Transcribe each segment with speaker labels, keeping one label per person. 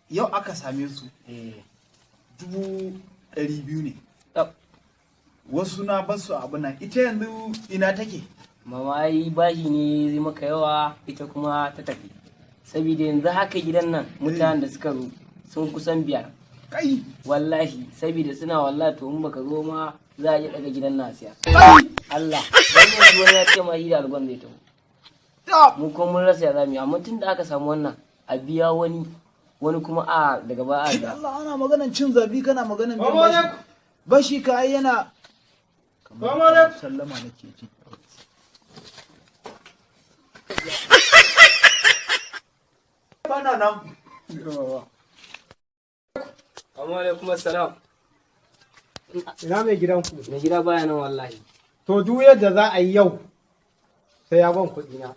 Speaker 1: yau aka same su 200,000 ne. Wasu na basu abu nan, ita yanzu ina take?
Speaker 2: Mama yi bashi ne zai maka yawa, ita kuma ta tafi. Saboda yanzu haka gidan nan mutanen da suka zo sun kusan 5.
Speaker 1: Kai!
Speaker 2: Wallahi, saboda suna wallahi to in baka zo ma za a iya daga gidan nasiya.
Speaker 1: Kai!
Speaker 2: Allah, dan yanzu wani ya ce ma shi da algon zai tafi. Mu kuma mun rasa ya zamu yi, amma tun da aka samu wannan a biya wani kuma a daga ba a da.
Speaker 1: Allah, ana maganan cin zabi kana maganan bashi. Bashi ka ai yana kamar sallama nake ji. Bana nan.
Speaker 2: Amma alaikum assalam.
Speaker 3: Ina mai gidanku?
Speaker 2: Mai gida baya nan wallahi.
Speaker 3: To duk yadda za a yi yau sai ya ban kuɗi na.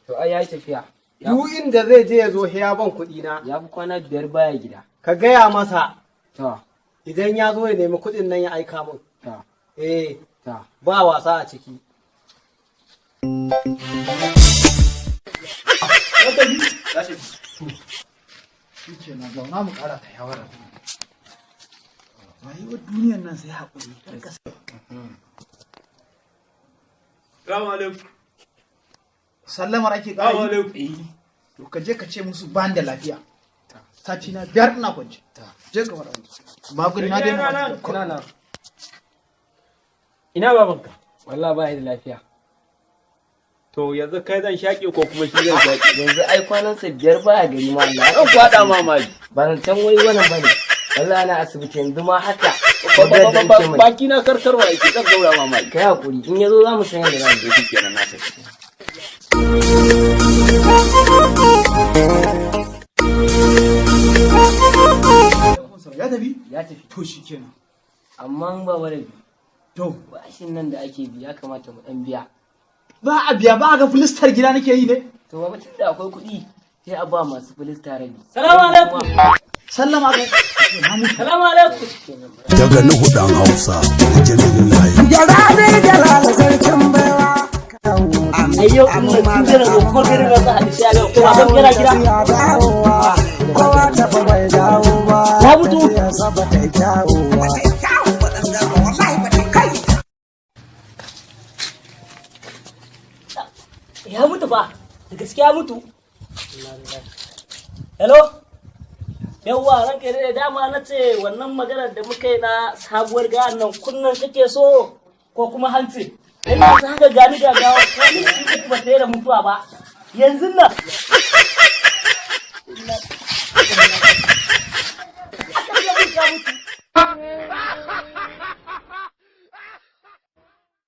Speaker 2: To ai yayi tafiya.
Speaker 3: Duk inda zai je ya zo sai ya ban kuɗi na.
Speaker 2: Ya fi kwana 5 baya gida.
Speaker 3: Ka gaya masa
Speaker 2: To,
Speaker 3: idan ya zo ya nemi kuɗin nan ya aika min.
Speaker 2: to, to.
Speaker 3: Ba wasa a ciki.
Speaker 1: Shi ke nan zauna mu ƙara ta yawara. Rayuwar duniyar nan sai haƙuri.
Speaker 4: Salamu alaikum.
Speaker 1: Sallamar ake ƙara.
Speaker 4: Salamu alaikum.
Speaker 1: To ka je ka ce musu ban da lafiya. Sati na 5 ina kwance. Je ka faɗa musu. Magani na dai na
Speaker 2: Kuna nan.
Speaker 4: Ina babanka?
Speaker 2: Wallahi baya da lafiya.
Speaker 4: To yanzu kai zan shaƙe ko kuma shi zan shaƙe?
Speaker 2: Yanzu ai kwanansa 5 baya gari ma Allah.
Speaker 4: Zan kwaɗa mamaki.
Speaker 2: Ba nan can wani wannan bane. Wallahi ana asibiti yanzu ma haka.
Speaker 4: Baki na karkarwa yake zan gaura mamaki.
Speaker 2: Kai hakuri in yazo za mu san yadda za mu
Speaker 4: Shi kenan na tafi.
Speaker 1: Ya tafi?
Speaker 2: ya tafi.
Speaker 1: To shi kenan.
Speaker 2: Amma in ba wani
Speaker 1: To
Speaker 2: bashin nan da ake bi ya kamata mu dan biya.
Speaker 1: ba a biya ba a ga filistar gida nake yi ne.
Speaker 2: To ba tun da akwai kuɗi sai a ba masu filista rabi.
Speaker 4: Salamu alaikum.
Speaker 1: Sallama kai.
Speaker 4: Salamu alaikum.
Speaker 5: daga Nuhu dan Hausa Jamilu Layi.
Speaker 2: Ayyo in mun kira ko ko kira da hadisi ya ga ko ban kira kira. Ya mutu. Ya mutu ba, da gaskiya mutu. Hello? Yawwa ranka da dama na ce wannan maganar da muka yi na sabuwar gawan nan kunnan kake so ko kuma hanci? Dan yanzu haka gani gagawa ko ni ba sai da mutuwa ba. Yanzu nan